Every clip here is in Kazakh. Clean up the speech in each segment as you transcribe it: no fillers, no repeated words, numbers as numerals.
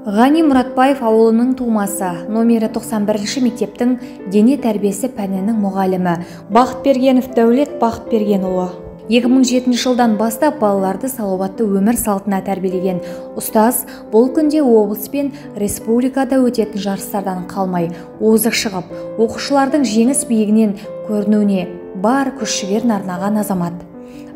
Ғани Мұратбаев ауылының тумасы, номері 91 мектептің дене тәрбиесі пәнінің мұғалімі. Бақытбергенов Дәулет Бақытбергенұлы. 2007 жылдан бастап балаларды салауатты өмір салтына тәрбиелеген ұстаз бұл күнде облыс пен республикада өтетін жарыстардан қалмай, озық шығып, оқушылардың жеңіс биігінен көрінуіне бар күш-жігерін арнаған азамат.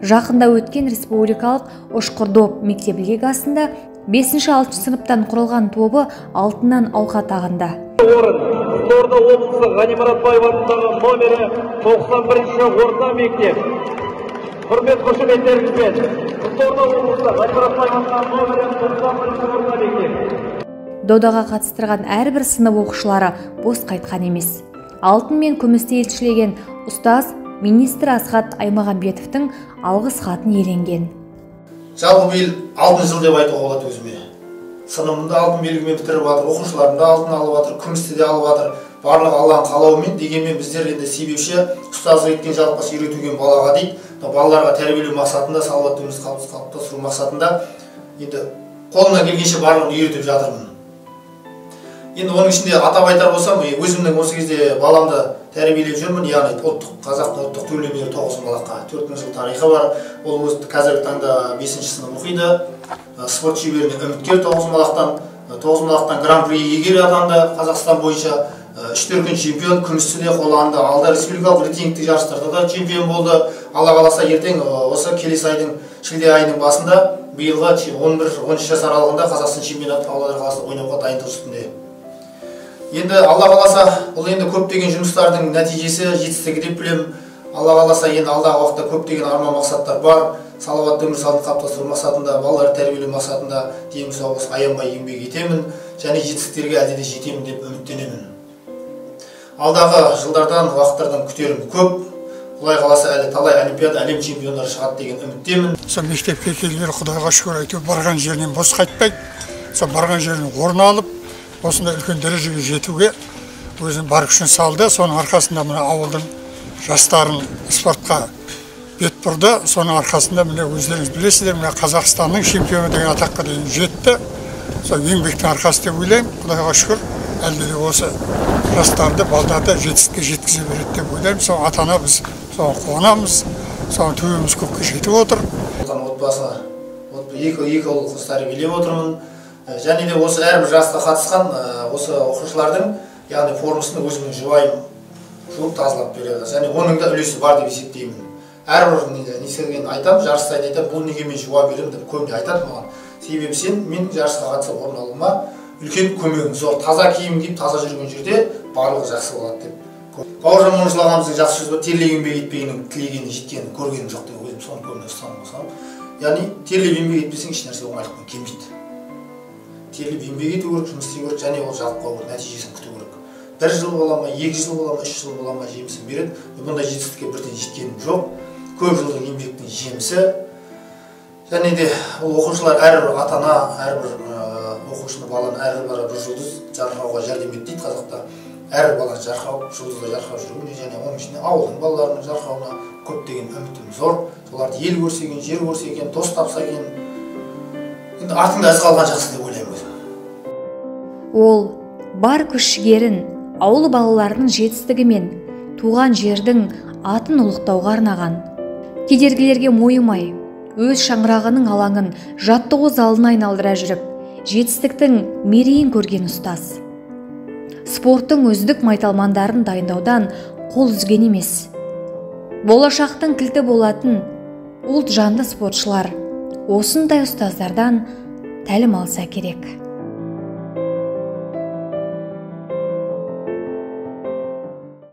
Жақында өткен республикалық ұшқыр-доп мектеп лигасында 5-6 сыныптан құрылған тобы алтыннан алқа тағында. Қызылорда облысы Ғани Мұратбаев атындағы номері 91 орта мектеп. Құрмет қошеметтеріңізбен. Қызылорда облысы Ғани Мұратбаев атындағы номері 91 орта мектеп. Додаға қатыстырған әрбір сынып оқушылары бос қайтқан емес. Алтын мен күмісті елшілеген ұстаз министр Асхат Аймағамбетовтің алғыс хатын иеленген. Жалпы биыл алтын жыл деп айтуға болады өзіме. Сынымымды алтын белгімен бітіріп жатыр, оқушыларымды алтын алып жатыр, күмісті де алып жатыр. Барлығы Алланың қалауымен, дегенмен біздер енді себепші ұстаздық еткен жалпасы үйретуген балаға дейді. Балаларға тәрбиелеу мақсатында, салауатты өмір қалыптастыру мақсатында енді қолымнан келгенше барлығын үйретіп жатырмын. Енді оның ішінде атап айтар болсам, өзімнің осы кезде баламды тәрбиелеп жүрмін, яғни қазақтың ұлттық төл өнері тоғызқұмалаққа 4 жыл тарихы бар. Ол өз қазіргі таңда 5-ші сынып оқиды. Спорт шеберіне үміткер тоғызқұмалақтан гран-при иегері атанды. Қазақстан бойынша 3 дүркін чемпион, күмісті де қола алды. Республикалық рейтингтік жарыстарда да чемпион болды. Алла қаласа ертең осы келесі айдың шілде айының басында биылғы 11-13 жас аралығында Қазақстан чемпионаты Павлодар қаласында ойнауға дайындық үстінде. Енді Алла қаласа, бұл енді көптеген жұмыстардың нәтижесі, жетістігі деп білемін. Алла қаласа, енді алдағы уақытта көптеген арман мақсаттар бар. Салауатты өмір салтын қалыптастыру мақсатында, балаларды тәрбиелеу мақсатында дейміз соғыс аянбай еңбек етемін және жетістіктерге әлде де жетемін деп үміттенемін. Алдағы жылдардан, уақыттардан күтерім көп. Құдай қаласа әлі талай олимпиада, әлем чемпиондары шығады деген үміттемін. Сол мектепке келгелі Құдайға шүкір әйтеуір барған жерінен бос қайтпайды. Сол барған жерінен орын алып, осындай үлкен дәрежеге жетуге өзін бар күшін салды. Соның арқасында мына ауылдың жастарын спортқа бет бұрды. Соның арқасында міне өздеріңіз білесіздер, мына Қазақстанның чемпионы деген атаққа дейін жетті. Сол еңбектің арқасы деп ойлаймын. Құдайға шүкір, әлде де осы жастарды, балдарды жетістікке жеткізе береді деп ойлаймын. Сол ата-ана біз соған қуанамыз. Соған төбеміз көкке жетіп отыр. Отбасы, екі ұл қыз тәрбиелеп отырмын. Және де осы әрбір жасқа қатысқан осы оқушылардың яғни формасын өзімнің жұбайым жуып тазалап береді. Және оның да үлесі бар деп есептеймін. Әрбір несерген айтам, жарыста айтам, бұл неге мен жуа беремін деп көбіне айтады маған. Себебі сен мен жарысқа қатысып орын алуыма үлкен көмегің зор. Таза киім киіп, таза жүрген жерде барлығы жақсы болады деп. Бауыржан Момышұлы ағамыздың жақсы сөзі бар, терлеп еңбек етпегеннің тілегенін жеткенін көргенім жоқ деп өзім соны көбіне ұстанып қалсам. Яғни терлеп еңбек етпесең еш нәрсе оңайлықпен келмейді. Терлеп еңбек ету керек, жұмыс істеу керек, және ол жалпы нәтижесін күту керек. 1 жыл бола ма, 2 жыл бола ма, 3 жыл бола ма жемісін береді. Бұндай жетістікке бірден жеткенім жоқ. Көп жылдық еңбектің жемісі. Және де ол оқушылар әрбір ата-ана, әрбір оқушыны баланы әрбір бір жұлдыз жарқырауға жәрдем етті дейді қазақта. Әрбір баланы жарқырау, жұлдызда жарқырап жүруіне және оның ішінде ауылдың балаларының жарқырауына көптеген үмітім зор. Соларды ел көрсе екен, жер көрсе екен, дос тапса екен, енді артында із қалған жақсы деп ойлаймын өзім. Ол бар күш-жігерін ауыл балаларының жетістігі мен туған жердің атын ұлықтауға арнаған. Кедергілерге мойымай, өз шаңырағының алаңын жаттығу залына айналдыра жүріп, жетістіктің мерейін көрген ұстаз. Спорттың үздік майталмандарын дайындаудан қол үзген емес. Болашақтың кілті болатын ұлт жанды спортшылар осындай ұстаздардан тәлім алса керек.